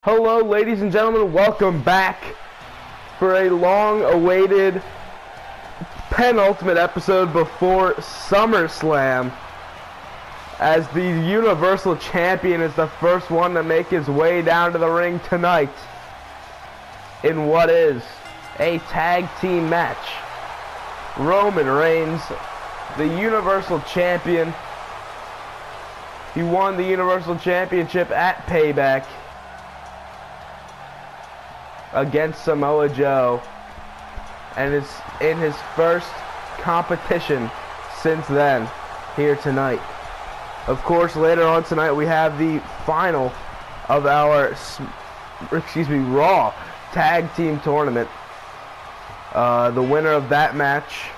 Hello, ladies and gentlemen. Welcome back for a long-awaited penultimate episode before SUMMERSLAM, as the Universal Champion is the first one to make his way down to the ring tonight in what is a tag team match. Roman Reigns, the Universal Champion. He won the Universal Championship at Payback against Samoa Joe, and is in his first competition since then here tonight. Of course, later on tonight we have the final of our Raw Tag Team Tournament. The winner of that match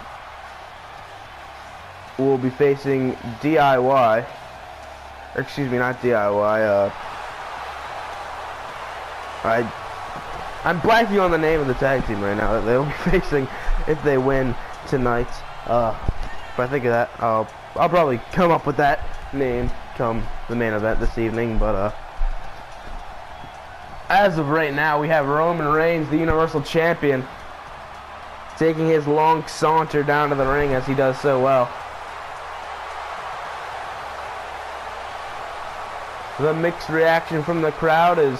will be facing DIY, or excuse me, not DIY, I'm blanking on the name of the tag team right now that they'll be facing if they win tonight. If I think of that, I'll probably come up with that name come the main event this evening. But as of right now, we have Roman Reigns, the Universal Champion, taking his long saunter down to the ring as he does so well. The mixed reaction from the crowd is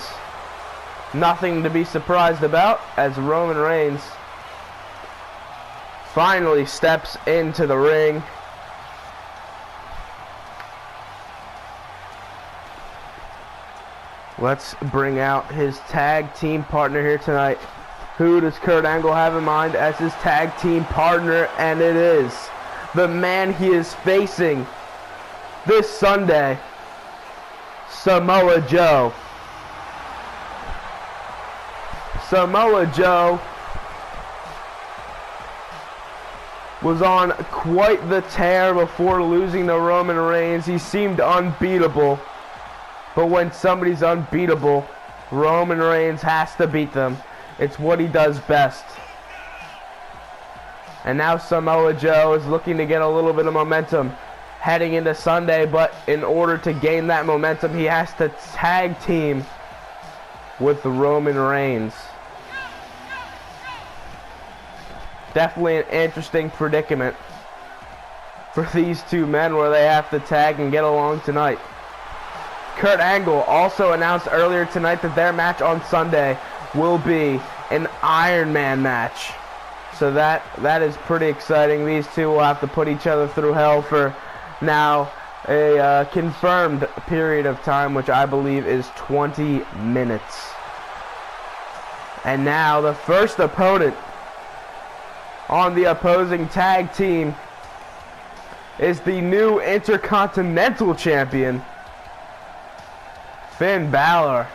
nothing to be surprised about, as Roman Reigns finally steps into the ring. Let's bring out his tag team partner here tonight. Who does Kurt Angle have in mind as his tag team partner? And it is the man he is facing this Sunday, Samoa Joe. Samoa Joe was on quite the tear before losing to Roman Reigns. He seemed unbeatable. But when somebody's unbeatable, Roman Reigns has to beat them. It's what he does best. And now Samoa Joe is looking to get a little bit of momentum heading into Sunday. But in order to gain that momentum, he has to tag team with Roman Reigns. Definitely an interesting predicament for these two men, where they have to tag and get along tonight. Kurt Angle also announced earlier tonight that their match on Sunday will be an Iron Man match. So that is pretty exciting. These two will have to put each other through hell for now a confirmed period of time, which I believe is 20 minutes. And now the first opponent on the opposing tag team is the new Intercontinental Champion, Finn Balor.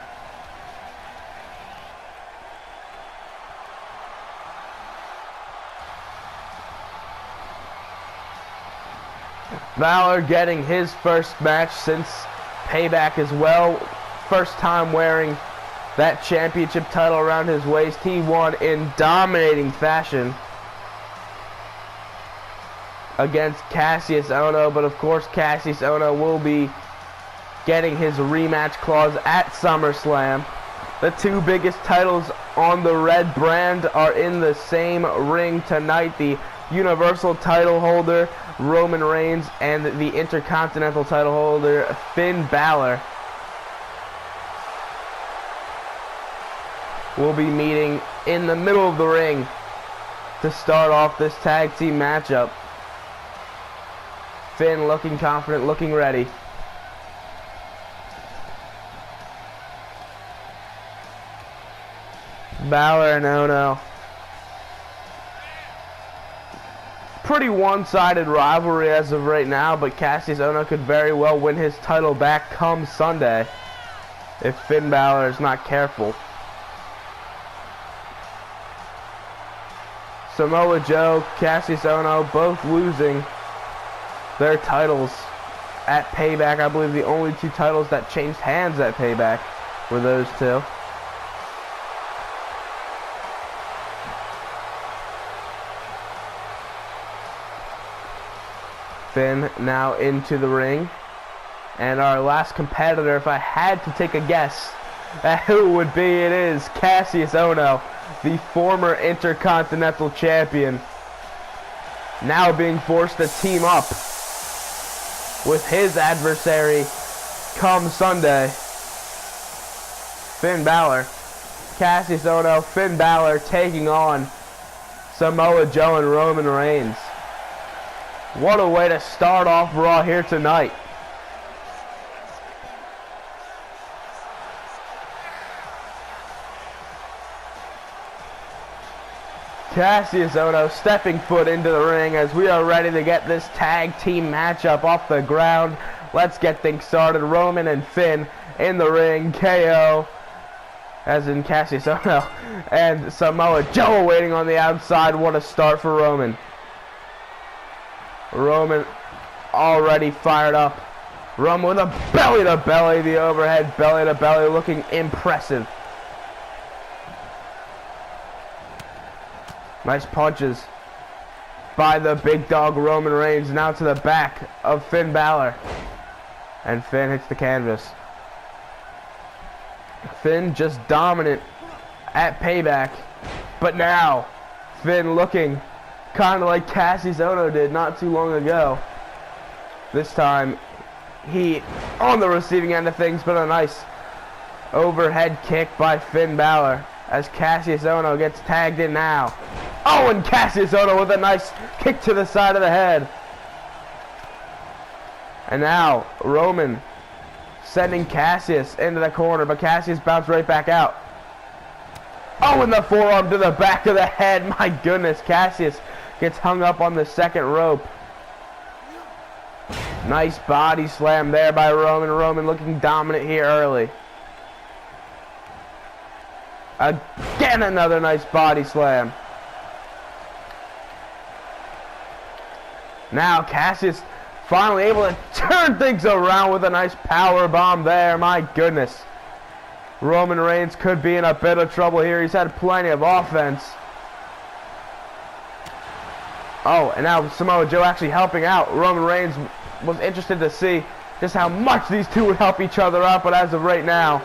Balor getting his first match since Payback as well. First time wearing that championship title around his waist. He won in dominating fashion against Cassius Ohno, but of course Cassius Ohno will be getting his rematch clause at SummerSlam. The two biggest titles on the red brand are in the same ring tonight. The Universal title holder, Roman Reigns, and the Intercontinental title holder, Finn Balor, will be meeting in the middle of the ring to start off this tag team matchup. Finn looking confident, looking ready. Balor and Ohno. Pretty one-sided rivalry as of right now, but Cassius Ohno could very well win his title back come Sunday if Finn Balor is not careful. Samoa Joe, Cassius Ohno both losing their titles at Payback. I believe the only two titles that changed hands at Payback were those two. Finn now into the ring. And our last competitor, if I had to take a guess, who would be? It is Cassius Ohno, the former Intercontinental Champion, now being forced to team up with his adversary come Sunday, Finn Balor. Cassius Ohno, Finn Balor taking on Samoa Joe and Roman Reigns. What a way to start off Raw here tonight. Cassius Ohno stepping foot into the ring as we are ready to get this tag team matchup off the ground. Let's get things started. Roman and Finn in the ring. KO, as in Cassius Ohno, and Samoa Joe waiting on the outside. What a start for Roman. Roman already fired up. Roman with a belly-to-belly, the overhead belly-to-belly, looking impressive. Nice punches by the big dog Roman Reigns. Now to the back of Finn Balor. And Finn hits the canvas. Finn just dominant at Payback. But now, Finn looking kind of like Cassius Ohno did not too long ago. This time, he on the receiving end of things, but a nice overhead kick by Finn Balor as Cassius Ohno gets tagged in now. Oh, and Cassius Ohno with a nice kick to the side of the head. And now, Roman sending Cassius into the corner, but Cassius bounced right back out. Oh, and the forearm to the back of the head. My goodness, Cassius gets hung up on the second rope. Nice body slam there by Roman. Roman looking dominant here early. Again, another nice body slam. Now Cassius finally able to turn things around with a nice power bomb there. My goodness. Roman Reigns could be in a bit of trouble here. He's had plenty of offense. Oh, and now Samoa Joe actually helping out. Roman Reigns was interested to see just how much these two would help each other out, but as of right now,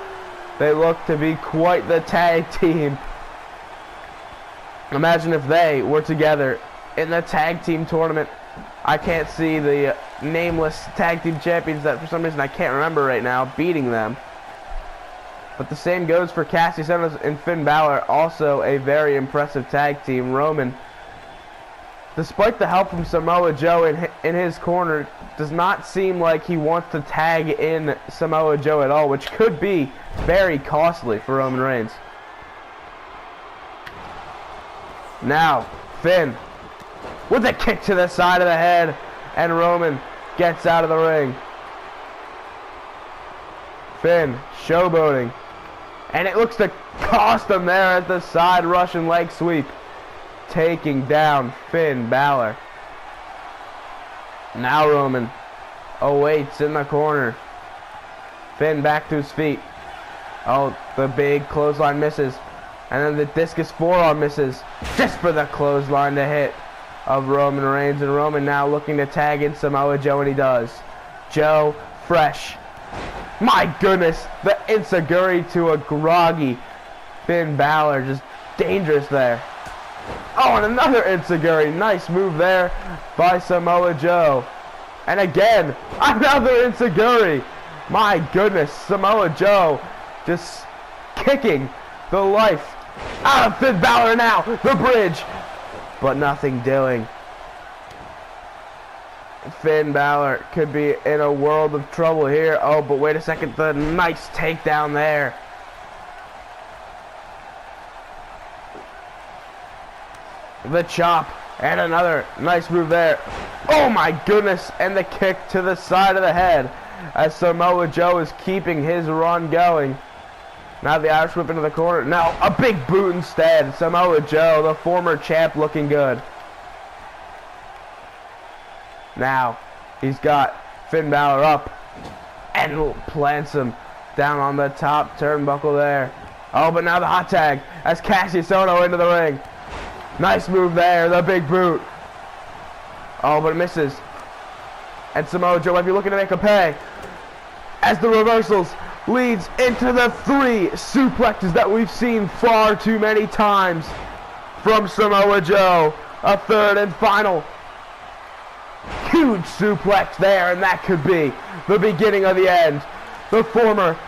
they look to be quite the tag team. Imagine if they were together in the tag team tournament. I can't see the nameless tag team champions that for some reason I can't remember right now beating them. But the same goes for Cassius Ohno and Finn Balor, also a very impressive tag team. Roman, despite the help from Samoa Joe in his corner, does not seem like he wants to tag in Samoa Joe at all, which could be very costly for Roman Reigns. Now, Finn with a kick to the side of the head, and Roman gets out of the ring. Finn showboating, and it looks to cost him there at the side Russian leg sweep, taking down Finn Balor. Now Roman awaits in the corner. Finn back to his feet. Oh, the big clothesline misses, and then the discus forearm misses, just for the clothesline to hit of Roman Reigns. And Roman now looking to tag in Samoa Joe, and he does. Joe fresh. My goodness, the enziguri to a groggy Finn Balor, just dangerous there. Oh, and another enziguri. Nice move there by Samoa Joe. And again, another enziguri. My goodness, Samoa Joe just kicking the life out of Finn Balor now. The bridge, but nothing doing. Finn Balor could be in a world of trouble here. Oh, but wait a second, the nice takedown there. The chop, and another nice move there. Oh my goodness, and the kick to the side of the head as Samoa Joe is keeping his run going. Now the Irish whip into the corner. Now a big boot instead. Samoa Joe, the former champ, looking good. Now he's got Finn Balor up and plants him down on the top turnbuckle there. Oh, but now the hot tag as Cassius Ohno into the ring. Nice move there, the big boot. Oh, but it misses. And Samoa Joe might be looking to make a pay as the reversals leads into the 3 suplexes that we've seen far too many times from Samoa Joe. A third and final. Huge suplex there, and that could be the beginning of the end. The former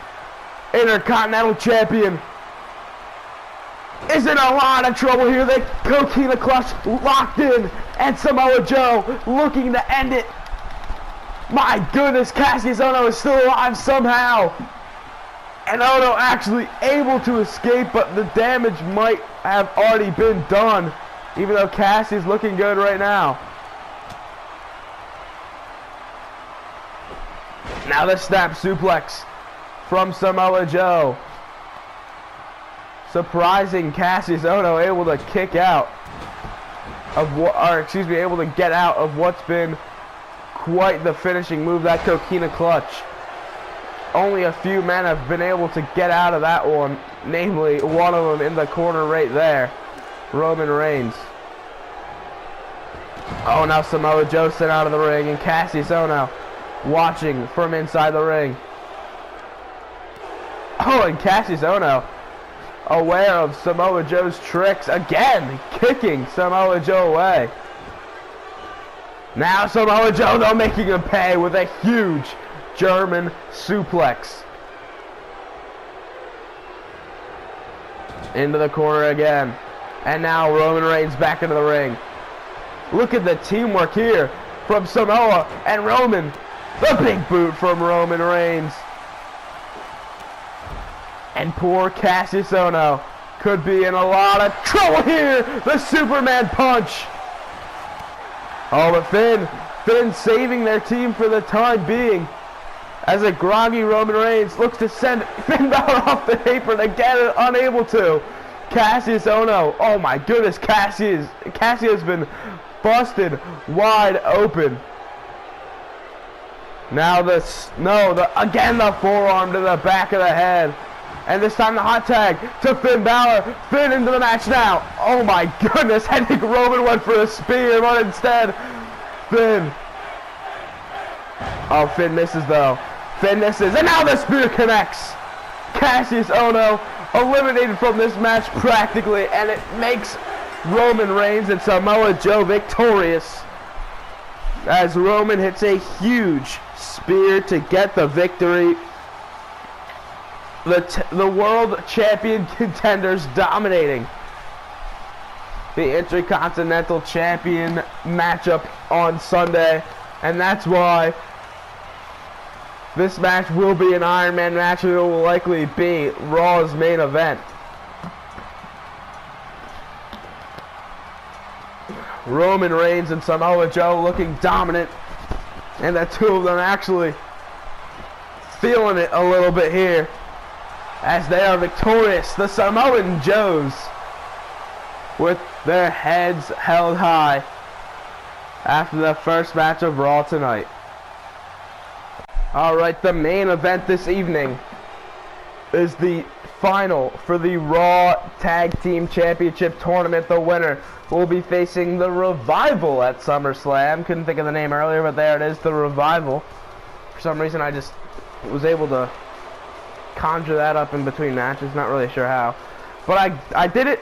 Intercontinental Champion is in a lot of trouble here. The Coquina Clutch locked in, and Samoa Joe looking to end it. My goodness, Cassius Ohno is still alive somehow. And Ohno actually able to escape, but the damage might have already been done, even though Cassius looking good right now. Now the snap suplex from Samoa Joe. Surprising Cassius Ohno able to kick out of what, or excuse me, able to get out of what's been quite the finishing move, that Coquina Clutch. Only a few men have been able to get out of that one, namely one of them in the corner right there, Roman Reigns. Oh, now Samoa Joe sent out of the ring, and Cassius Ohno watching from inside the ring. Oh, and Cassius Ohno aware of Samoa Joe's tricks, again kicking Samoa Joe away. Now Samoa Joe, though, making him pay with a huge German suplex. Into the corner again. And now Roman Reigns back into the ring. Look at the teamwork here from Samoa and Roman. The big boot from Roman Reigns. And poor Cassius Ohno could be in a lot of trouble here. The Superman punch. Oh, but Finn saving their team for the time being, as a groggy Roman Reigns looks to send Finn Balor off the apron again, unable to. Cassius Ohno, oh my goodness, Cassius has been busted wide open. Now again the forearm to the back of the head. And this time the hot tag to Finn Balor. Finn into the match now. Oh my goodness, I think Roman went for a spear, but instead, Finn. Oh, Finn misses though. Finn misses, and now the spear connects. Cassius Ohno eliminated from this match practically, and it makes Roman Reigns and Samoa Joe victorious, as Roman hits a huge spear to get the victory. The world champion contenders dominating the Intercontinental Champion matchup on Sunday, and that's why this match will be an Iron Man match. It will likely be Raw's main event. Roman Reigns and Samoa Joe looking dominant, and the two of them actually feeling it a little bit here, as they are victorious. The Samoan Joes with their heads held high after the first match of Raw tonight. Alright, the main event this evening is the final for the Raw Tag Team Championship Tournament. The winner will be facing the Revival at SummerSlam. Couldn't think of the name earlier, but there it is, the Revival. For some reason I just was able to conjure that up in between matches, not really sure how, but I did it.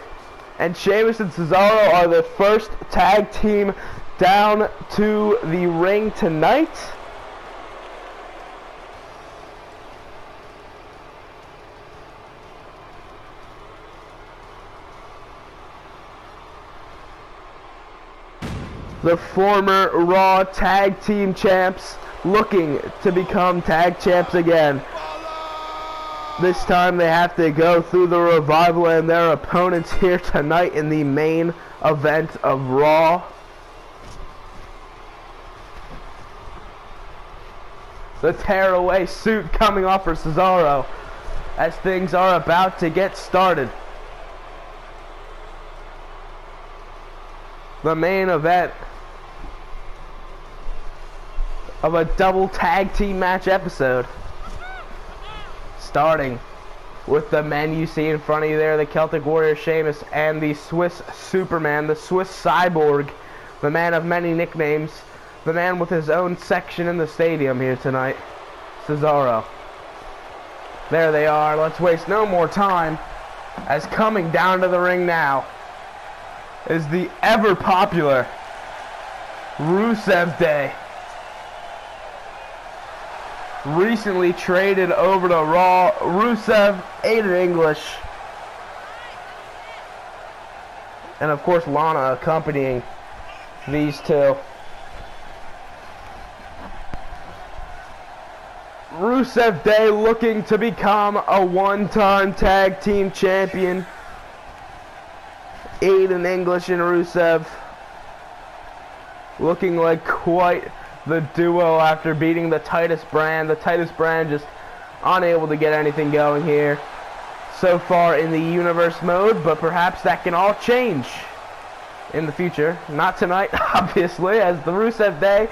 And Sheamus and Cesaro are the first tag team down to the ring tonight. The former Raw Tag Team Champs looking to become tag champs again. This time they have to go through the Revival and their opponents here tonight in the main event of Raw. The tearaway suit coming off for Cesaro as things are about to get started. The main event of a double tag team match episode, starting with the men you see in front of you there, the Celtic Warrior Sheamus and the Swiss Superman, the Swiss Cyborg, the man of many nicknames, the man with his own section in the stadium here tonight, Cesaro. There they are. Let's waste no more time, as coming down to the ring now is the ever popular Rusev Day. Recently traded over to Raw, Rusev, Aiden English, and of course Lana accompanying these two. Rusev Day looking to become a one-time tag team champion. Aiden English and Rusev looking like quite the duo after beating the Titus brand. The Titus brand just unable to get anything going here so far in the universe mode, but perhaps that can all change in the future. Not tonight, obviously, as the Rusev Day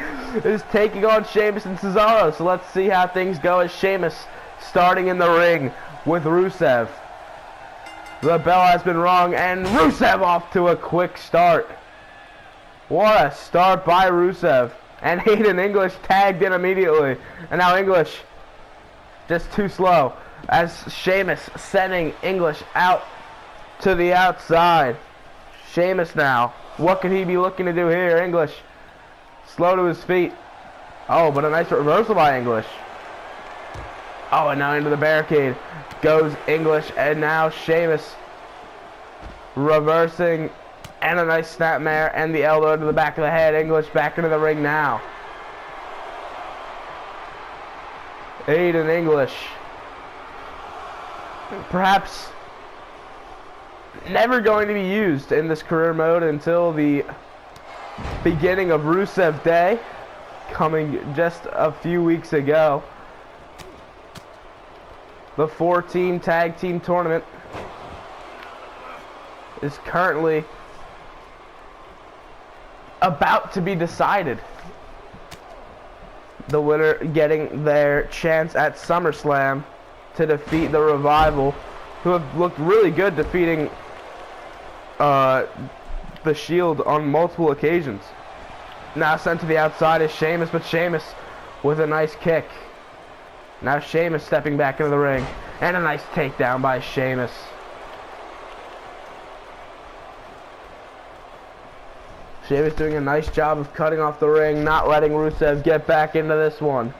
is taking on Sheamus and Cesaro. So let's see how things go as Sheamus starting in the ring with Rusev. The bell has been rung, and Rusev off to a quick start. What a start by Rusev. And Aiden English tagged in immediately. And now English just too slow, as Sheamus sending English out to the outside. Sheamus now. What could he be looking to do here? English slow to his feet. Oh, but a nice reversal by English. Oh, and now into the barricade goes English, and now Sheamus reversing, and a nice snapmare and the elbow to the back of the head. English back into the ring now. Aiden English, perhaps never going to be used in this career mode until the beginning of Rusev Day, coming just a few weeks ago. The 4-team tag team tournament is currently about to be decided. The winner getting their chance at SummerSlam to defeat the Revival, who have looked really good defeating the Shield on multiple occasions. Now sent to the outside is Sheamus, but Sheamus with a nice kick. Now Sheamus stepping back into the ring, and a nice takedown by Sheamus. Sheamus doing a nice job of cutting off the ring, not letting Rusev get back into this one.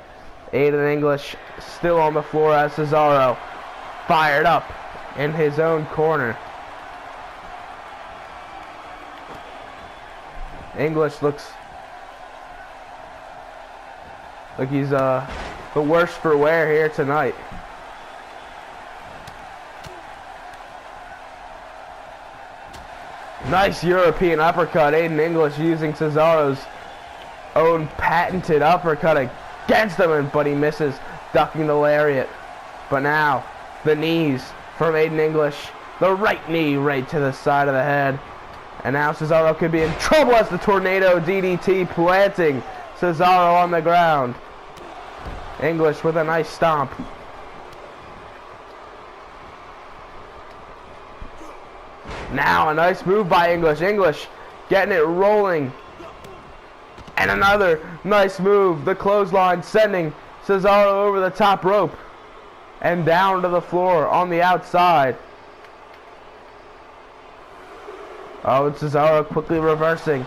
Aiden English still on the floor as Cesaro fired up in his own corner. English looks like he's the worst for wear here tonight. Nice European uppercut. Aiden English using Cesaro's own patented uppercut against him, but he misses, ducking the lariat. But now, the knees from Aiden English. The right knee right to the side of the head. And now Cesaro could be in trouble as the tornado DDT planting Cesaro on the ground. English with a nice stomp. Now a nice move by English. English getting it rolling. And another nice move. The clothesline sending Cesaro over the top rope and down to the floor on the outside. Oh, and Cesaro quickly reversing.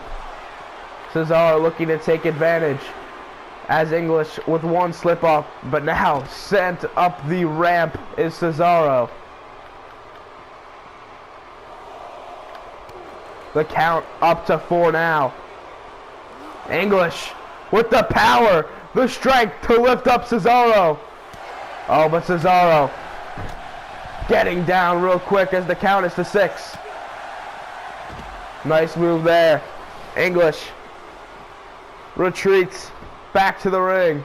Cesaro looking to take advantage as English with one slip off, but now sent up the ramp is Cesaro. The count up to 4 now. English with the power, the strength to lift up Cesaro. Oh, but Cesaro getting down real quick as the count is to 6. Nice move there. English retreats back to the ring.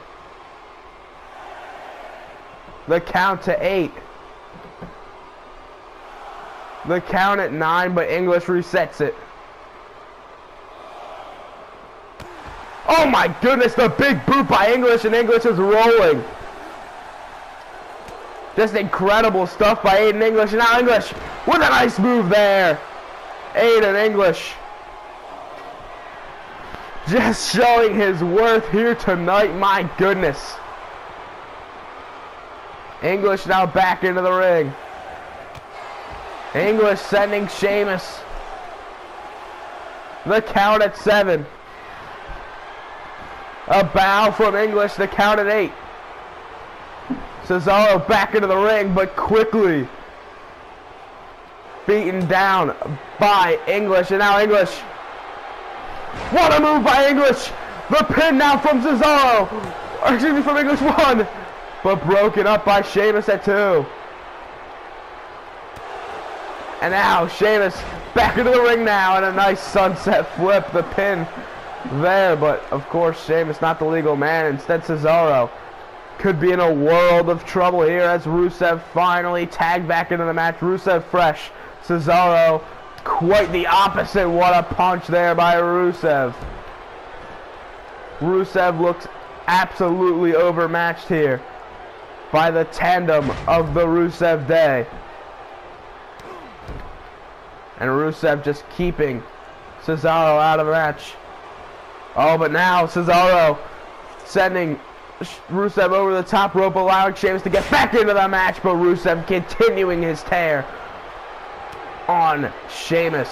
The count to 8. The count at 9, but English resets it. Oh my goodness, the big boot by English, and English is rolling. Just incredible stuff by Aiden English, and now English with a nice move there. Aiden English just showing his worth here tonight, my goodness. English now back into the ring. English sending Sheamus. The count at 7. A bow from English, the count at 8. Cesaro back into the ring, but quickly beaten down by English. And now English. What a move by English! The pin now from Cesaro. Or excuse me, from English 1. But broken up by Sheamus at 2. And now Sheamus back into the ring now, and a nice sunset flip. The pin there, but of course Sheamus not the legal man. Instead Cesaro could be in a world of trouble here as Rusev finally tagged back into the match. Rusev fresh. Cesaro quite the opposite. What a punch there by Rusev. Rusev looks absolutely overmatched here by the tandem of the Rusev Day. And Rusev just keeping Cesaro out of the match. Oh, but now Cesaro sending Rusev over the top rope, allowing Sheamus to get back into the match, but Rusev continuing his tear on Sheamus.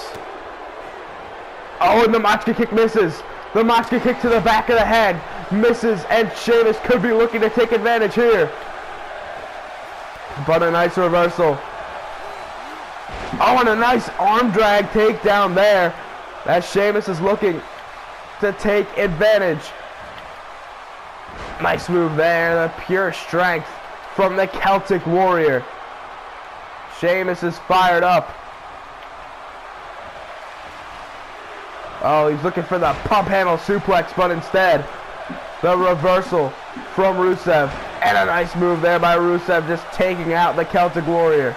Oh, and the Machka kick misses. The Machka kick to the back of the head misses, and Sheamus could be looking to take advantage here. But a nice reversal. Oh, and a nice arm drag takedown there as Sheamus is looking to take advantage. Nice move there, the pure strength from the Celtic Warrior. Sheamus is fired up. Oh, he's looking for the pump handle suplex, but instead, the reversal from Rusev. And a nice move there by Rusev, just taking out the Celtic Warrior.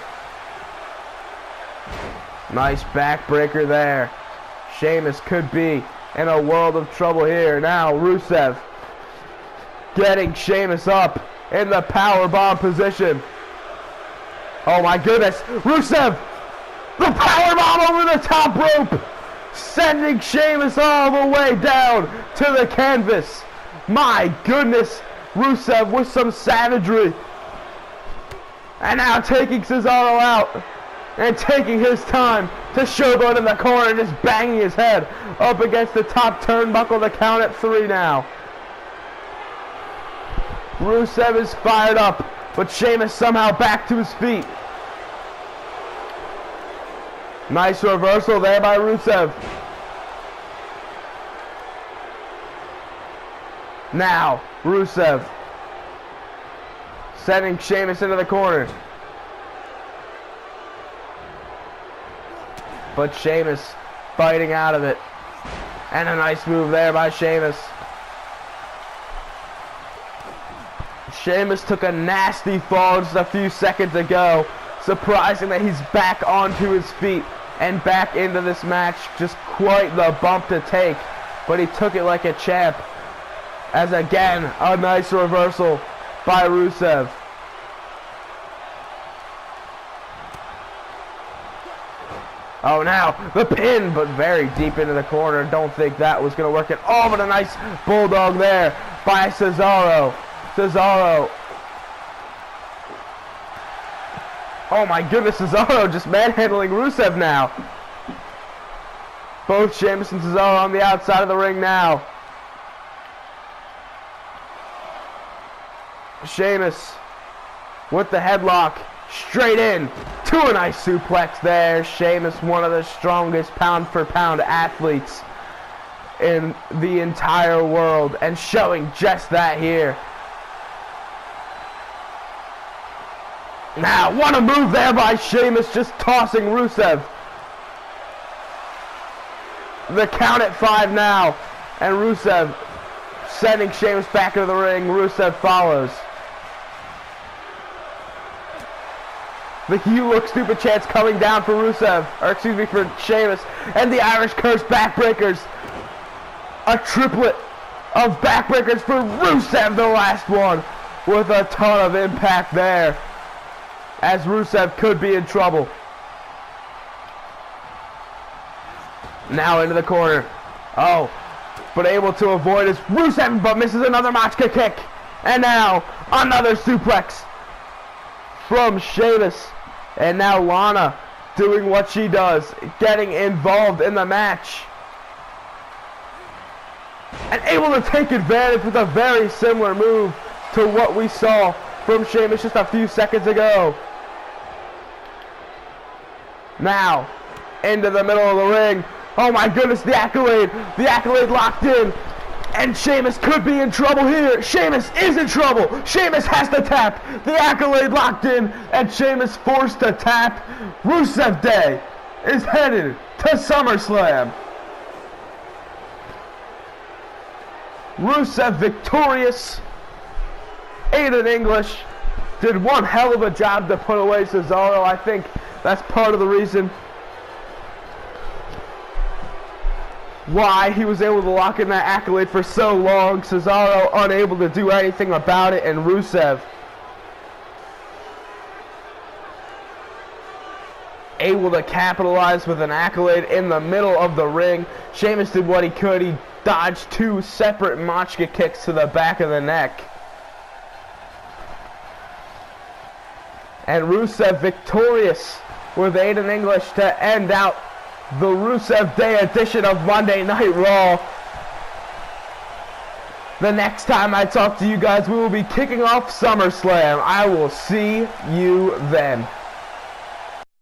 Nice backbreaker there. Sheamus could be in a world of trouble here. Now Rusev getting Sheamus up in the powerbomb position. Oh my goodness. Rusev! The powerbomb over the top rope! Sending Sheamus all the way down to the canvas. My goodness. Rusev with some savagery. And now taking Cesaro out. And taking his time to showboat in the corner, just banging his head up against the top turnbuckle. The count at 3 now. Rusev is fired up, but Sheamus somehow back to his feet. Nice reversal there by Rusev. Now, Rusev sending Sheamus into the corner. But Sheamus fighting out of it. And a nice move there by Sheamus. Sheamus took a nasty fall just a few seconds ago. Surprising that he's back onto his feet and back into this match. Just quite the bump to take. But he took it like a champ. As again, a nice reversal by Rusev. Oh, now the pin, but very deep into the corner. Don't think that was going to work at all, but a nice bulldog there by Cesaro. Cesaro. Oh my goodness, Cesaro just manhandling Rusev now. Both Sheamus and Cesaro on the outside of the ring now. Sheamus with the headlock. Straight in to a nice suplex there. Sheamus, one of the strongest pound-for-pound athletes in the entire world, and showing just that here. Now, what a move there by Sheamus, just tossing Rusev. The count at 5 now, and Rusev sending Sheamus back into the ring. Rusev follows. The "you look stupid" chants coming down for Rusev, or excuse me, for Sheamus, and the Irish Curse backbreakers. A triplet of backbreakers for Rusev, the last one, with a ton of impact there, as Rusev could be in trouble. Now into the corner. Oh, but able to avoid is Rusev, but misses another Machka kick. And now, another suplex from Sheamus. And now Lana doing what she does, getting involved in the match. And able to take advantage with a very similar move to what we saw from Sheamus just a few seconds ago. Now, into the middle of the ring. Oh my goodness, the Accolade. The Accolade locked in. And Sheamus could be in trouble here. Sheamus is in trouble. Sheamus has to tap. The Accolade locked in. And Sheamus forced to tap. Rusev Day is headed to SummerSlam. Rusev victorious. Aiden English did one hell of a job to put away Cesaro. I think that's part of the reason why he was able to lock in that Accolade for so long. Cesaro unable to do anything about it, and Rusev able to capitalize with an Accolade in the middle of the ring. Sheamus did what he could. He dodged two separate Machka kicks to the back of the neck. And Rusev victorious with Aiden English to end out the Rusev Day edition of Monday Night Raw. The next time I talk to you guys, we will be kicking off SummerSlam. I will see you then.